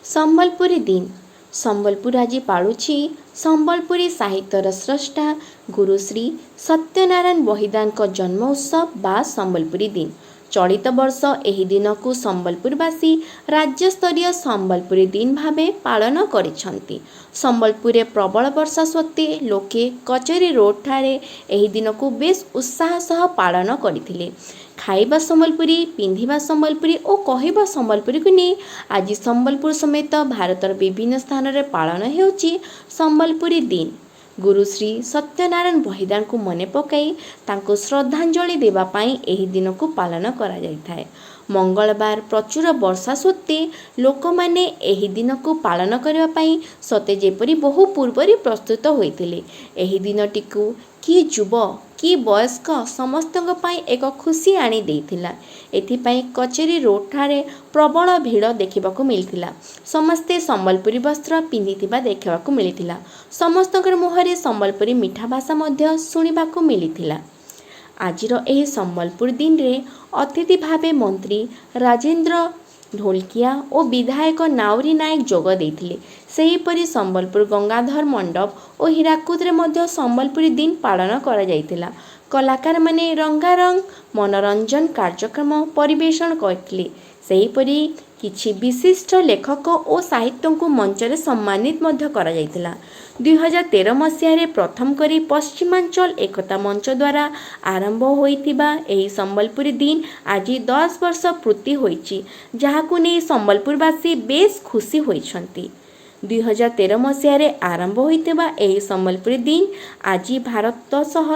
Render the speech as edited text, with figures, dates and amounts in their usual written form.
ସମ୍ବଲପୁରୀ ଦିନ ସମ୍ବଲପୁର ଆଜି ପାଳୁଛି ସମ୍ବଲପୁରୀ ସାହିତ୍ୟର ସ୍ରଷ୍ଟା ଗୁରୁଶ୍ରୀ ସତ୍ୟନାରାୟଣ ବହିଦାରଙ୍କ ଜନ୍ମ ଉତ୍ସବ ବା ସମ୍ବଲପୁରୀ ଦିନ। ଚଳିତ ବର୍ଷ ଏହି ଦିନକୁ ସମ୍ବଲପୁରବାସୀ ରାଜ୍ୟସ୍ତରୀୟ ସମ୍ବଲପୁରୀ ଦିନ ଭାବେ ପାଳନ କରିଛନ୍ତି। ସମ୍ବଲପୁରରେ ପ୍ରବଳ ବର୍ଷା ସତ୍ତ୍ୱେ ଲୋକେ କଚେରୀ ରୋଡଠାରେ ଏହି ଦିନକୁ ବେଶ୍ ଉତ୍ସାହ ସହ ପାଳନ କରିଥିଲେ। ଖାଇବା ସମ୍ବଲପୁରୀ, ପିନ୍ଧିବା ସମ୍ବଲପୁରୀ ଓ କହିବା ସମ୍ବଲପୁରୀକୁ ନେଇ ଆଜି ସମ୍ବଲପୁର ସମେତ ଭାରତର ବିଭିନ୍ନ ସ୍ଥାନରେ ପାଳନ ହେଉଛି ସମ୍ବଲପୁରୀ ଦିନ। ଗୁରୁଶ୍ରୀ ସତ୍ୟନାରାୟଣ ବହିଦାରଙ୍କୁ ମନେ ପକାଇ ତାଙ୍କୁ ଶ୍ରଦ୍ଧାଞ୍ଜଳି ଦେବା ପାଇଁ ଏହି ଦିନକୁ ପାଳନ କରାଯାଇଥାଏ। ମଙ୍ଗଳବାର ପ୍ରଚୁର ବର୍ଷା ସତ୍ତ୍ୱେ ଲୋକମାନେ ଏହି ଦିନକୁ ପାଳନ କରିବା ପାଇଁ ସତେ ଯେପରି ବହୁ ପୂର୍ବରୁ ପ୍ରସ୍ତୁତ ହୋଇଥିଲେ। ଏହି ଦିନଟିକୁ କି ଯୁବ କି ବୟସ୍କ ସମସ୍ତଙ୍କ ପାଇଁ ଏକ ଖୁସି ଆଣି ଦେଇଥିଲା। ଏଥିପାଇଁ କଚେରୀ ରୋଡଠାରେ ପ୍ରବଳ ଭିଡ଼ ଦେଖିବାକୁ ମିଳିଥିଲା। ସମସ୍ତେ ସମ୍ବଲପୁରୀ ବସ୍ତ୍ର ପିନ୍ଧିଥିବା ଦେଖିବାକୁ ମିଳିଥିଲା। ସମସ୍ତଙ୍କର ମୁହଁରେ ସମ୍ବଲପୁରୀ ମିଠା ଭାଷା ମଧ୍ୟ ଶୁଣିବାକୁ ମିଳିଥିଲା। ଆଜିର ଏହି ସମ୍ବଲପୁର ଦିନରେ ଅତିଥି ଭାବେ ମନ୍ତ୍ରୀ ରାଜେନ୍ଦ୍ର ଢୋଲକିଆ ଓ ବିଧାୟକ ନାଉରୀ ନାୟକ ଯୋଗ ଦେଇଥିଲେ। ସେହିପରି ସମ୍ବଲପୁର ଗଙ୍ଗାଧର ମଣ୍ଡପ ଓ ହୀରାକୁଦରେ ମଧ୍ୟ ସମ୍ବଲପୁରୀ ଦିନ ପାଳନ କରାଯାଇଥିଲା। କଳାକାରମାନେ ରଙ୍ଗାରଙ୍ଗ ମନୋରଞ୍ଜନ କାର୍ଯ୍ୟକ୍ରମ ପରିବେଷଣ କରିଥିଲେ। ସେହିପରି କିଛି ବିଶିଷ୍ଟ ଲେଖକ ଓ ସାହିତ୍ୟଙ୍କୁ ମଞ୍ଚରେ ସମ୍ମାନିତ ମଧ୍ୟ କରାଯାଇଥିଲା। 2013 ମସିହାରେ ପ୍ରଥମ କରି ପଶ୍ଚିମାଞ୍ଚଳ ଏକତା ମଞ୍ଚ ଦ୍ୱାରା ଆରମ୍ଭ ହୋଇଥିବା ଏହି ସମ୍ବଲପୁରୀ ଦିନ ଆଜି 10 ବର୍ଷ ପୂର୍ତ୍ତି ହୋଇଛି, ଯାହାକୁ ନେଇ ସମ୍ବଲପୁରବାସୀ ବେଶ୍ ଖୁସି ହୋଇଛନ୍ତି। 2013 ମସିହାରେ ଆରମ୍ଭ ହୋଇଥିବା ଏହି ସମ୍ବଲପୁରୀ ଦିନ ଆଜି ଭାରତ ସହ